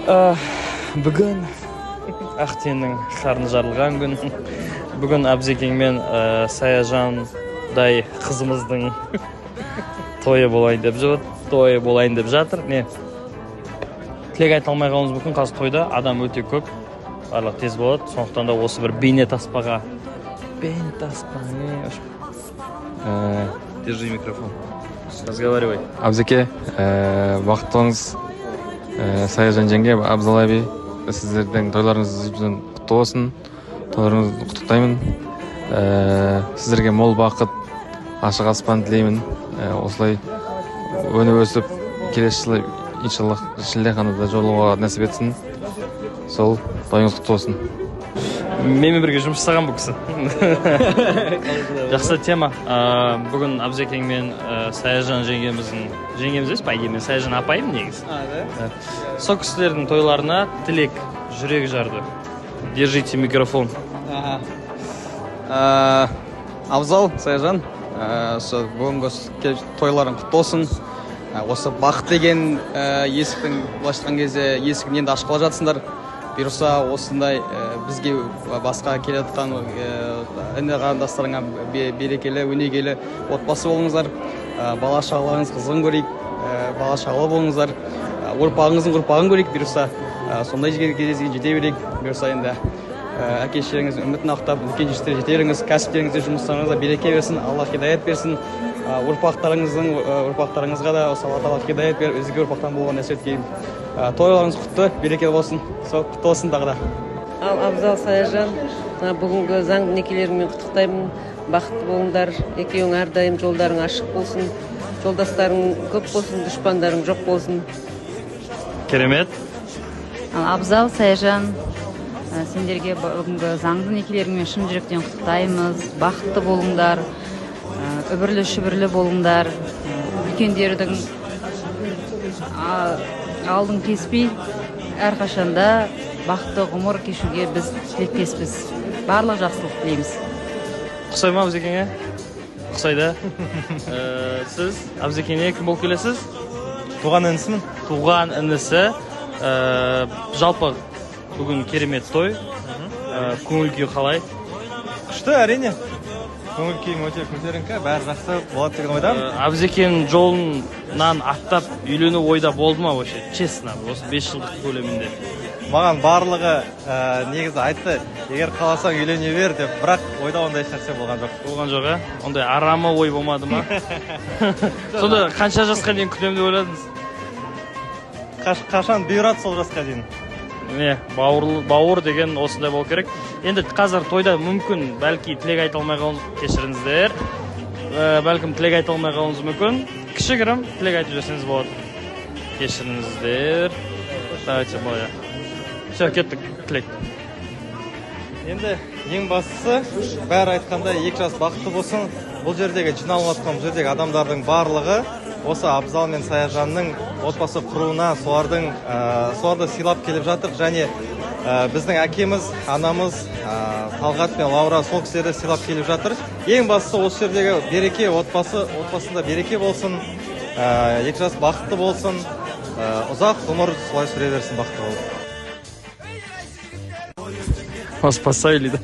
Бүгін Ақтеннің қарны жарылған күн. Бүгін Абзекең мен Саяжандай қызымыздың тойы болайын деп жатыр. Не? Тілек айта алмай қалуымыз мүмкін. Қазір тойда адам өте көп. Барлық тез болады. Сондықтан да осы бір бейнетаспаға. Держи микрофон. Разговаривай. Абзеке, бақыттыңыз Саяжан жеңге, Абзал abi, сіздердің тойларыңыз құтты болсын. Тойларыңызды құттықтаймын. Сіздерге мол бақыт, ашық аспан тілеймін. Осылай өніп өсіп, келесі жылы иншаллах шілдеханада жолығуға нәсіп етсін. Сол тойыңыз құтты болсын. Менімен бірге жұмыс жасаған бұл кісі. Жақсы тема. Бүгін Абзекең мен Саяжан жеңгеміз емес, по идее мен Саяжан апайым негізі. Сол кісілердің тойларына тілек, жүрек жарды. Держите микрофон. Абзал, Саяжан, бүгінгі тойларың құтты болсын. Осы бақыт деген есіктің былайша айтқан кезде есігін енді ашқыла жатсыңдар. Бұйырса осындай бізге басқа келе жатқан іні қарындастарыңа берекелі, өнегелі отбасы болыңыздар. Бала шағаларыңыз қызығын көрейік, бала шағалы болыңыздар. Ұрпағыңыздың ұрпағын көрейік, бұйырса сондай кезге жете берейік. Бұйырса енді әке-шешелеріңіздің үмітін ақтап, үлкен жетістіктерге жете беріңіз, кәсіптеріңізде, жұмыстарыңызда береке берсін, Алла хидаят берсін. Ұрпақтарыңызға да Алла тағала хидаят беріп, өзге ұрпақтан болуға нәсіп еткейін. Тойларыңыз құтты, берекелі болсын. Құтты болсын тағы да. Ал Абзал, Саяжан, бүгінгі заңды некелеріңмен құттықтаймын. Бақытты болыңдар, екеуің әрдайым жолдарың ашық болсын, жолдастарың көп болсын, дұшпандарың жоқ болсын. Керемет. Абзал, Саяжан, сендерге бүгінгі заңды некелеріңмен шын жүректен құттықтаймыз. Бақытты болыңдар, үбірлі-шүбірлі болыңдар, үлкендердің алдын кеспей, әрқашанда бақытты ғұмыр кешуге біз тілектеспіз. Барлық жақсылық тілейміз. Құсай ма Абзекеңе? Құсайда. Сіз Абзекеңе кім болып келесіз? Туған інісімін. Туған інісі. Жалпы бүгін керемет той. Көңіл күй қалай? Күшті, әрине. Көңіл күйім өте көтеріңкі, бәрі жақсы болады деген ойдамын. Абзекең жолынан аттап үйлену ойда болды ма вообще? Честно, осы 5 жылдық көлемінде. Маған барлығы негізі айтты, егер қаласаң үйлене бер деп, бірақ ойда ондай нәрсе болған жоқ. Болған жоқ, ондай арамы ой болмады ма? Сонда қанша жасқа дейін күтемін деп ойладыңыз? Қашан бұйырады сол жасқа дейін. Не, бауыр деген осындай болу керек. Енді қазір тойда мүмкін бәлки тілек айта алмай қалуыңыз, кешіріңіздер. Бәлкім тілек айта алмай қалуыңыз мүмкін. Кішігірім тілек айтып жүрсеңіз болады. Кешіріңіздер. Давайте былай. Все, кеттік тілек. Енді ең бастысы бәрі айтқанда 2 жас бақытты болсын. Бұл жердегі жиналып жатқан бұл жердегі адамдардың барлығы осы Абзал мен Саяжанның отбасы құруына соларды сыйлап келіп жатыр, және біздің әкеміз, анамыз Талғат пен Лаура сол кісілерді сыйлап келіп жатыр. Ең бастысы осы жердегі береке, отбасында береке болсын, 2 жас бақытты болсын, ұзақ ғұмыр солай сүре берсін, бақытты болсын. Спасай да.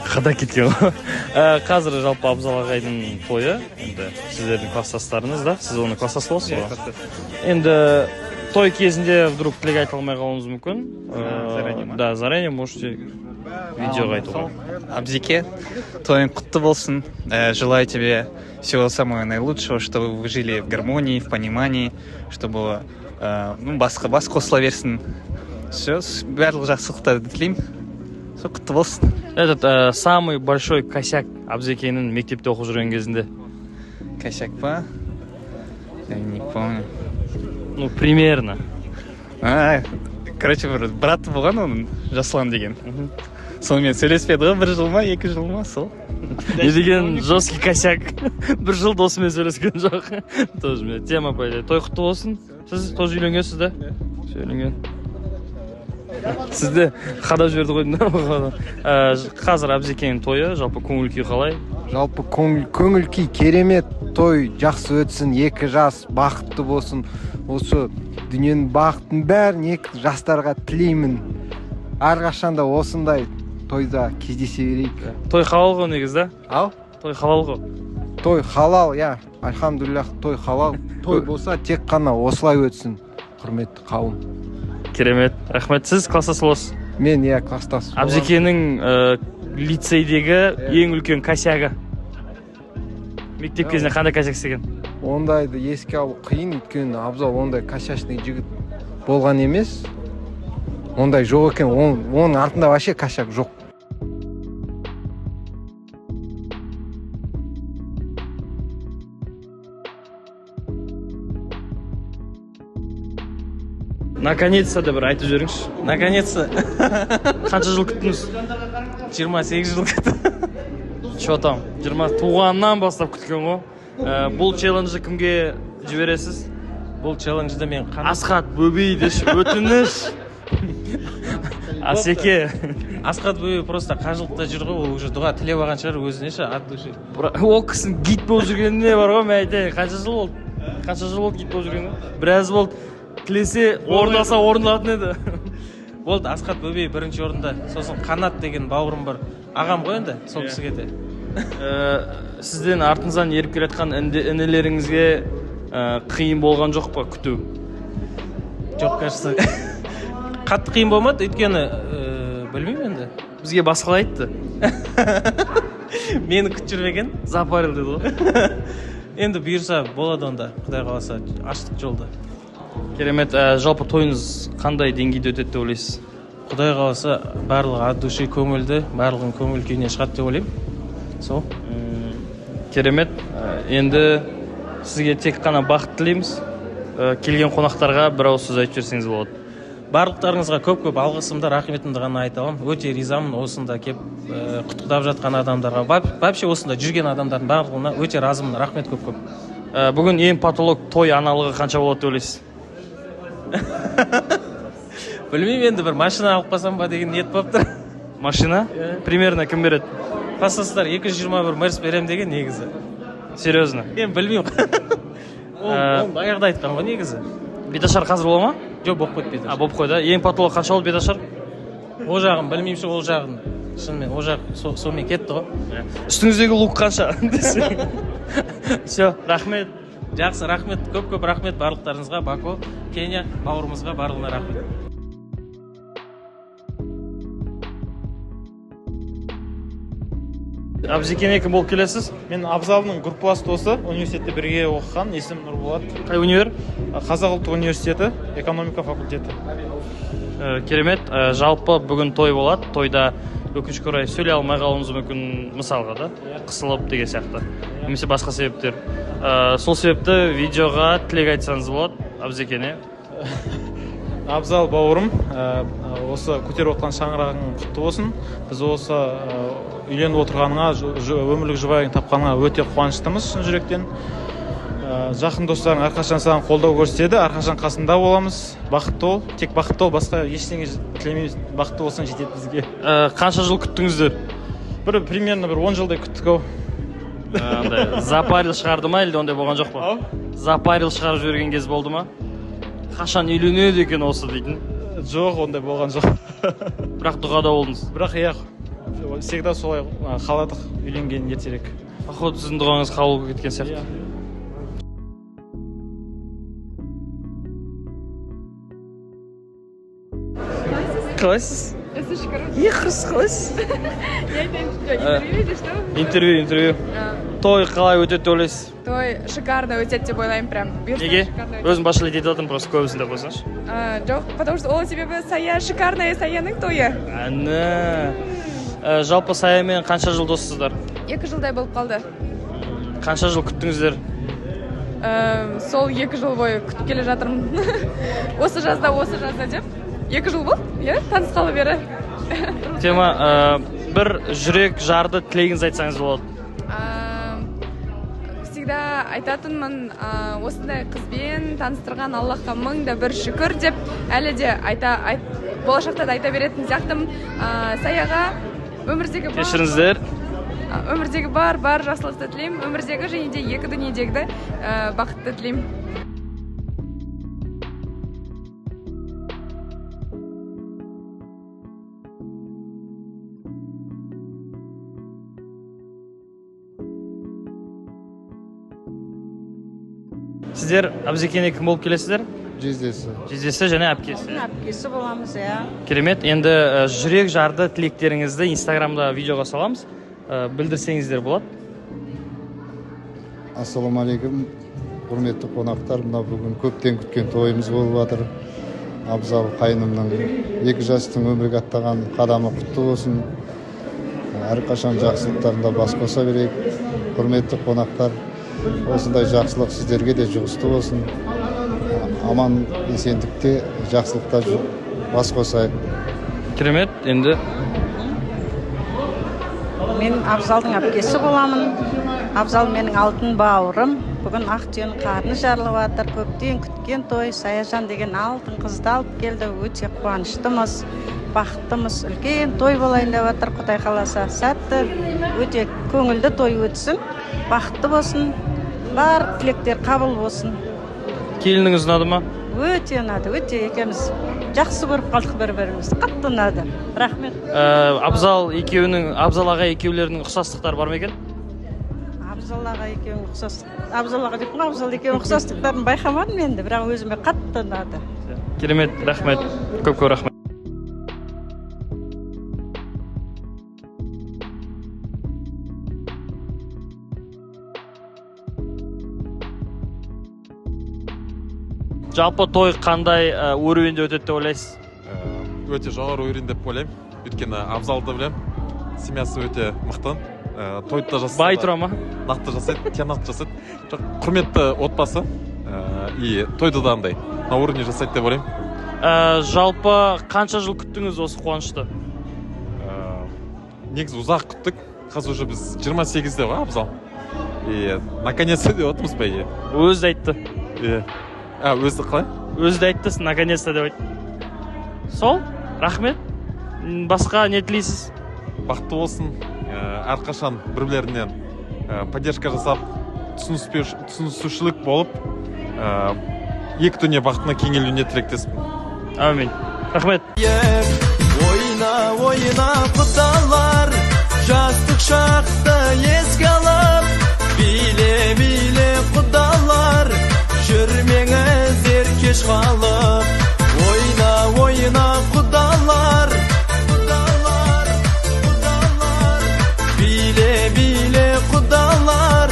Қада кеткен ғой. Қазір жалпы Абзал ағайдың тойы, енді сіздердің класстастарыңыз да, сіз оны класстас боласыз ғой. Енді той кезінде вдруг тілек айта алмай қалуыңыз мүмкін. Да, заранее можете видеоға айтуға. Абзеке, тойың құтты болсын. Желаю тебе всего самого наилучшего, чтобы вы жили в гармонии, в понимании, чтобы бас қосыла берсін. Все, барлық жақсылықтарды тілеймін. Сол құтты болсын. Этот самый большой косяк Абзекеңнің мектепте оқып жүрген кезінде. Косяк па? Я не помню. Ну, примерно. Короче, бір браты болған оның, Жаслан деген. Сонымен сөйлеспеді ғой, 1 жыл ма, 2 жыл ма, сол. Не деген жесткий косяк. 1 жыл досымен сөйлескен жоқ. Тоже тема пойдет. Той құтты болсын. Сіз тоже үйленгенсіз да? Үйленген. Сізді қадап жіберді қойдың. Қазір Абзекеңнің тойы, жалпы көңіл күй қалай? Жалпы көңіл күй керемет. той жақсы өтсін, 2 жас бақытты болсын. Осы дүниенің бақытын бәрін 2 жастарға тілеймін. Әрқашанда осындай тойда кездесе берейік. Той халал ғой негізі, Ау? той халал ғой. Той халал, альхамдулиллах, той халал. Той болса тек қана осылай өтсін, құрметті қауым. Керемет, рахмет. Сіз класстас боласыз? Мен класстас. Абзекенің лицейдегі ең үлкен косягы. Мектеп кезінде қандай косяк істеген? Ондайды еске алу қиын, өйткені Абзал ондай косячный жігіт болған емес. Ондай жоқ екен, оның артында вообще косяк жоқ. Наконец-то деп бір айтып жіберіңізші. Наконец-то. Қанша жыл күттіңіз? 28 жыл күтті. Что там? 20 туғаннан бастап күткен ғой. Бұл челленджді кімге жібересіз? Бұл челленджді мен Асхат Бөбей деші, өтініш. Асеке. Асхат Бөбей просто қажылықта жүр ғой, ол уже дұға тілеп алған шығар өзіне ше, ат души. Ол кісінің гид болып жүргеніне бар ғой, мен айтайын. Қанша жыл болды? Қанша жыл болды гид болып жүргені? Біраз болды. Тілесе орындалса орындалатын еді. Болды, Асхат Бөбей бірінші орында. Сосын Қанат деген бауырым бар. Ағам ғой енді, сол кісіге де. Сізден артыңыздан еріп келе жатқан інілеріңізге қиын болған жоқ па күту? Жоқ, кажется. Қатты қиын болмады, өйткені білмеймін енді. Бізге басқалай айтты. Мені күтіп жүрмеген. Запарил деді ғой. Енді бұйырса болады онда, Құдай қаласа, аштық жолда. Керемет, жалпы тойыңыз қандай деңгейде өтеді деп ойлайсыз? Құдай қаласа барлығы от души көңілді, барлығын көңіл күйіне шығады деп ойлаймын. Сол. Керемет, енді сізге тек қана бақыт тілейміз. Келген қонақтарға бір ауыз сөз айтып жіберсеңіз болады. Барлықтарыңызға көп-көп алғысымды, рахметімді ғана айта аламын. Өте ризамын осында кеп құттықтап жатқан адамдарға, вообще осында жүрген адамдардың барлығына өте разымын. Рахмет көп-көп. Бүгін ең патолог той аналығы қанша болады деп ойлайсыз? Білмеймін, енді бір машина алып қасам ба деген ниет болып тұр. Машина? Примерно кім береді? Класстастар 220 Мерс берем деген негізі. Серьезно? Мен білмеймін. Ол баяғыда айтқан ғой негізі. Беташар қазір бола ма? Жоқ, болып қойды беташар. Болып қойды. Ең патолог қанша болды беташар? Ол жағын білмеймін, ол жағын. Шынымен, ол жақ сонымен кетті ғой. Үстіңіздегі лук қанша? Все, рахмет. Жақсы, рахмет, көп-көп рахмет барлықтарыңызға, Бако, Кения, бауырымызға барлығына рахмет. Абзекене кім болып келесіз? Мен Абзалдың группалас досы, университетте бірге оқыған, есім Нұрболат. Қай универ? Қазақ ұлттық университеті, экономика факультеті. Керемет, жалпы бүгін той болады. Тойда өкінішке орай сөйлей алмай қалуымыз мүмкін, мысалға да, қысылып деген сияқты. Немесе басқа себептер. Сол себепті видеоға тілек айтсаңыз болады, Абзекене. Абзал бауырым, осы көтеріп отқан шаңырағың құтты болсын. Біз осы үйленіп отырғаныңа, өмірлік жұбайың тапқаныңа өте қуаныштымыз шын жүректен. Жақын достарың әрқашан саған қолдау көрсетеді, әрқашан қасында боламыз. Бақытты бол, тек бақытты бол, басқа ештеңе тілемейміз. Бақытты болсаң жетеді бізге. Қанша жыл күттіңіздер? Примерно 10 жылдай күттік ау. Запарил шығарды ма, әлде ондай болған жоқ па? Запарил шығарып жіберген кез болды ма? Қашан үйленеді екен осы дейтін? Жоқ, ондай болған жоқ. Бірақ дұғада болдыңыз? Бірақ всегда солай қаладық, үйленген ертерек. Походу сіздің дұғаңыз қабыл болып кеткен сияқты. Қалайсыз? Қалайсыз? Интервью. Той қалай өтеді деп ойлайсыз? Той шикарно өтеді деп ойлаймын прям. Неге? Өзім басшылық етіп жатырмын, просто көбісінде қойсаңшы. Жоқ, потому что ол себебі Сая шикарная, Саяның тойы. Жалпы Саямен қанша жыл доссыздар? 2 жылдай болып қалды. Қанша жыл күттіңіздер? Сол 2 жыл бойы күтіп келе жатырмын. Осы жазда деп. 2 жыл болды, танысқалы бері. Тема, бір жүрек жарды тілегіңіз айтсаңыз болады. Всегда айтатынмын, осындай қызбен таныстырған Аллахқа мың да бір шүкір деп, әлі де болашақта да айта беретін сияқтымын. Саяға өмірдегі кешіріңіздер. өмірдегі бар жақсылықты тілеймін, өмірдегі және де екі дүниедегі бақытты тілеймін. Сіздер Абзекене кім болып келесіздер? Жездесі және әпкесі. Әпкесі боламыз, иә. Керемет. Енді жүрек жарды тілектеріңізді Инстаграмда видеоға саламыз. Білдірсеңіздер болады. Ассалаумағалейкум, құрметті қонақтар. Мына бүгін көптен күткен тойымыз болып жатыр. Абзал қайнымның 2 жастың өмірге аттаған қадамы құтты болсын. Әрқашан жақсылықтарында бас қоса берейік. Құрметті қонақтар, осындай жақсылық сіздерге де жұғысты болсын. Аман есендікте жақсылықта бас қосайық. Керемет. Енді Мен Абзалдың әпкесі боламын. Абзал менің алтын бауырым. Бүгін Ақтүйенің қарны жарылып жатыр. Көптен күткен той. Саяжан деген алтын қызды алып келді. Өте қуаныштымыз, бақыттымыз. Үлкен той болайын деп жатыр. Құдай қаласа сәтті, өте көңілді той өтсін. Бақытты болсын. Бар тілектер қабыл болсын. келініңіз ұнады ма? Өте ұнады, өте екеуміз жақсы көріп қалдық бір-бірімізді. Қатты ұнады. Рахмет. Абзал аға екеулерінің ұқсастықтары бар ма екен? Абзал аға екеуінің ұқсастық. Абзал аға деп Абзал екеуінің ұқсастықтарын байқамадым енді, бірақ өзіме қатты ұнады. Керемет, рахмет. Көп рахмет. Жалпы той қандай уровеньде өтеді деп ойлайсыз? Өте жоғары уровень деп ойлаймын. Өйткені Абзалды білем, семьясы өте мықты. Тойды да жасайды. Бай тұра ма? Нақты жасайды, тиянақты жасайды. Құрметті отбасы и тойды да андай на уровне жасайды деп ойлаймын. Жалпы қанша жыл күттіңіз осы қуанышты? Негізі ұзақ күттік. Қазір уже біз 28-де ғой Абзал. И наконец-то деп отырмыз по идее. Өзі айтты. Өзі қалай? Өзі айтты, наконец-то деп айтты. Сол, рахмет. Басқа не тілейсіз? Бақытты болсын. Әрқашан бір-бірлерінен поддержка жасап, түсінісушілік болып, екі дүние бақытына кеңеюіне тілектеспін. Амин. Рахмет. Ойна құдалар, жастық шақты еске алып, биле құдалар, жүрмеңіздер кеш қалып. Ойна құдалар, биле құдалар.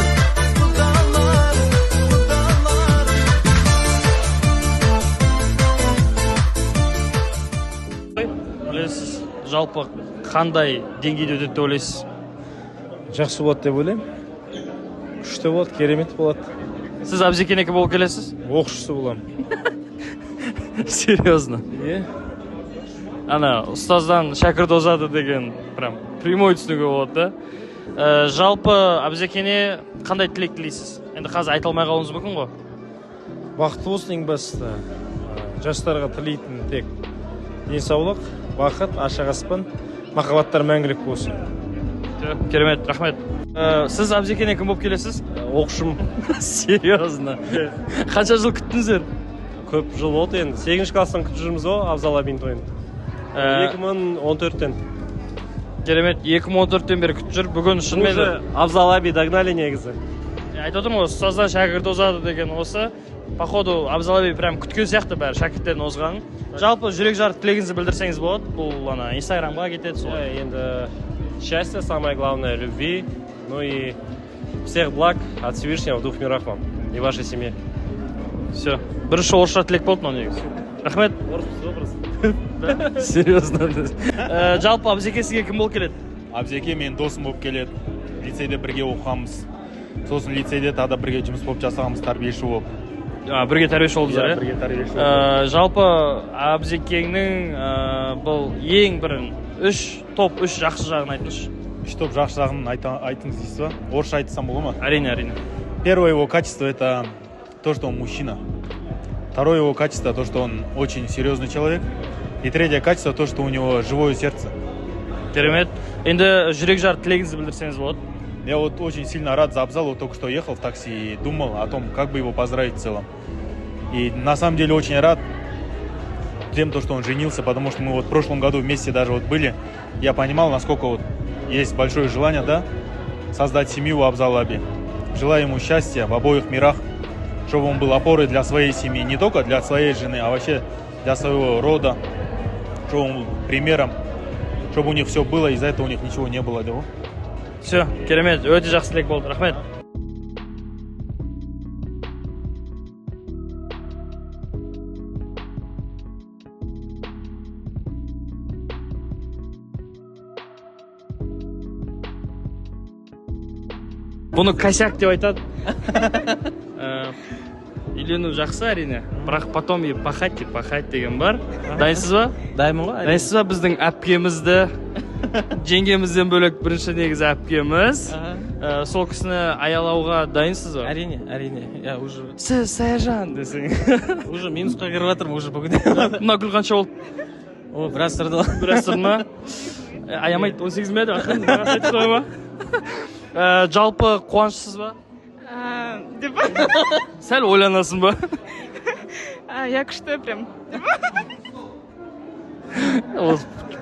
Білесіз, жалпы қандай деңгейде өтеді деп ойлайсыз? Жақсы болады деп ойлаймын. Күшті болады, керемет болады. Сіз Абзекенекі болып келесіз? Оқушысы боламын. Серьезно? Ана, ұстаздан шәкірт озады деген прям прямой түсінуге болады, да? Жалпы Абзекене қандай тілек тілейсіз? Енді қазір айта алмай қалуыңыз мүмкін ғой? Бақытты болсын ең басты. Жастарға тілейтін тек денсаулық, бақыт, ашық аспан, махаббаттар мәңгілік болсын. Керемет, рахмет. Сіз Абзекене кім болып келесіз? Оқушым. Серьезно? Қанша жыл күттіңіздер? Көп жыл болды енді. 8-ші класстан күтіп жүрміз ғой Абзал абидің тойын. 2014-тен. Керемет, 2014-тен бері күтіп жүр. Бүгін шынымен Абзал аби догнали негізі. Айтып отырмын ғой, ұстаздан шәкірт озады деген осы. Походу Абзал аби прям күткен сияқты бәрі шәкірттердің озғанын. Жалпы жүрек жарды тілегіңізді білдірсеңіз болады. Бұл Инстаграмға кетеді сол. Енді счастье, самое главное, любви, ну и всех благ от Всевышнего в двух мирах вам и вашей семье. Все. Бірінші орысша тілек болды мынау негізі. Рахмет. Серьезно. Жалпы Абзеке сізге кім болып келеді? Абзеке мен досым болып келеді. Лицейде бірге оқығанбыз. Сосын лицейде тағы да бірге жұмыс болып жасағанбыз, тәрбиеші болып. Бірге тәрбиеші болдыңыздар, иә? Бірге тәрбиеші болдық. Жалпы Абзекеңнің бұл ең бірін топ 3 жақсы жағын айтыңызшы. 3 топ жақсы жағын айтыңыз дейсіз ба? Орысша айтсам болады ма? Әрине. Первое его качество это то, что он мужчина. Второе его качество то, что он очень серьезный человек. И третье качество то, что у него живое сердце. Керемет. Енді жүрек жар тілегіңізді білдірсеңіз болады. Я вот очень сильно рад за Абзала, вот только что ехал в такси и думал о том, как бы его поздравить в целом. И на самом деле очень рад тем, что он женился, потому что мы вот в прошлом году вместе даже вот были. Я понимал, насколько вот есть большое желание, да, создать семью у Абзала Аби. Желаю ему счастья в обоих мирах, чтобы он был опорой для своей семьи, не только для своей жены, а вообще для своего рода, чтобы он был примером, чтобы у них все было, из-за этого у них ничего не было. Да? Все, керемет, өте жақсы тілек болды. Рахмет. Бұны косяк деп айтады. Үйлену жақсы әрине, бірақ потом и пахать деген бар. Дайынсыз ба? Дайынмын ғой. Дайынсыз ба біздің әпкемізді, жеңгемізден бөлек бірінші негізі әпкеміз. Сол кісіні аялауға дайынсыз ба? Әрине. Я уже... Сіз Саяжан десең. Уже минусқа кіріп жатырмын уже бүгін. Мына гүл қанша болды? О, біраз тұрды. Біраз тұрды ма? Аямайды, 18 ме еді, ақын, айтып қой ма? Жалпы қуанышсыз ба? Деп. Сәл ойланасың ба? Я күшті прям.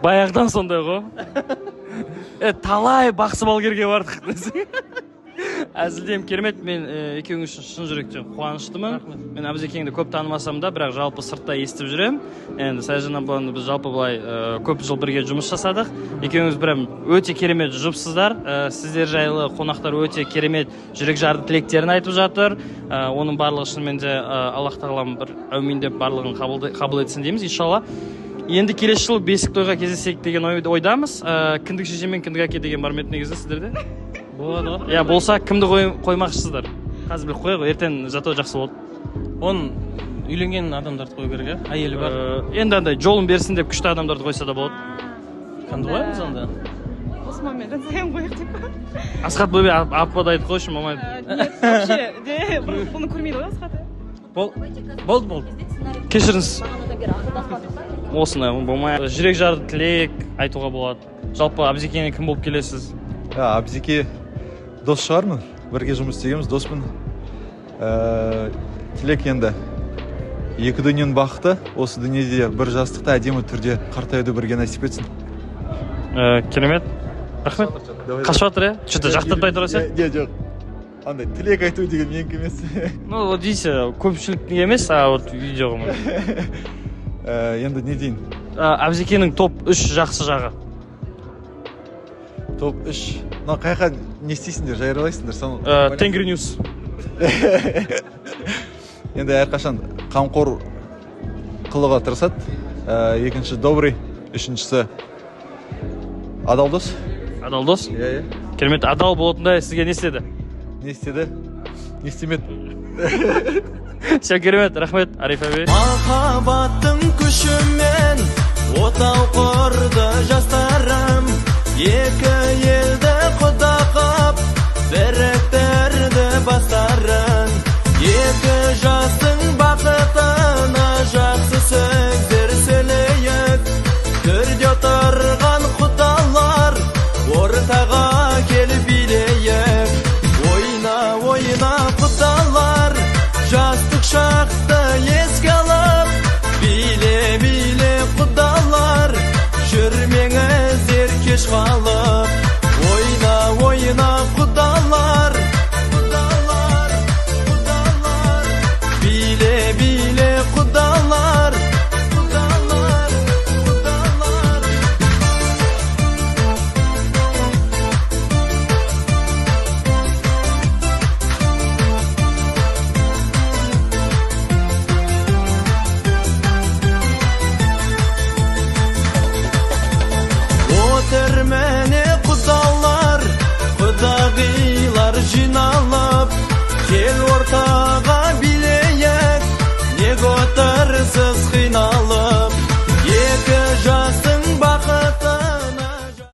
Баяғыдан сондай ғой. Талай бақсы балгерге бардық десең. Әзілдем, керемет, мен екеуің үшін шын жүректен қуаныштымын. Мен Абзекеңді көп танымасам да, бірақ жалпы сыртта естіп жүрем. Енді Саяжан абаны біз жалпы былай көп жыл бірге жұмыс жасадық. Екеуіңіз бірім өте керемет жұпсыздар. Сіздер жайлы қонақтар өте керемет жүрек жарды тілектерін айтып жатыр. Оның барлығы шынымен де Аллах тағалам бір әумин деп барлығын қабыл етсін дейміз, иншалла. Енді келесі жыл бесік тойға кездесейік деген ойдамыз. Кіндік шеше мен кіндік әке деген бар ма еді негізі сіздерде? Болады ғой. Я болса кімді қоймақшысыздар? Қазір біліп қояйық, ертең зато жақсы болады. Оның үйленген адамдарды қою керек, әйелі бар. Енді андай жолын берсін деп күшті адамдарды қойса да болады. Кімді қоямыз онда? Османмен жансаян қояйық деп. Асхат бөбе аппады айтып қойшы, мамай. Нет, вообще, бұны көрмейді ғой Асхаты. Болды. Кешіріңіз. Осындай, болмай. Жүрек жарды тілек айтуға болады. Жалпы Абзекеңе кім болып келесіз? Абзеке дос шығармын, бірге жұмыс істегенбіз, доспын. Тілек енді екі дүниенің бақыты, осы дүниеде бір жастықта әдемі түрде қартаюды бірге насип етсін. Керемет. Рахмет. Қашып жатыр, Что-то жақтырып айтыр өсе? Жоқ. Андай тілек айту деген менікі емес. Ну, вот дейсі, көпшіліктің емес, а вот видеоға ма? Енді не дейін? Абзекенің топ 3 жақсы жағы. Топ 3. Но қайқа не істейсіңдер, жайралайсыңдер? Тенгриньюс. Енді әрқашан қамқор қылуға тырысады. Екінші добрый, үшіншісі адал дос. Адал дос? Керемет, адал болатындай сізге не істеді? Не істеді? Не істемеді? Все, керемет, рахмет, Ариф әбе. Махаббаттың күшімен отау құрды жастарым, екі елді құда қап біріктіріп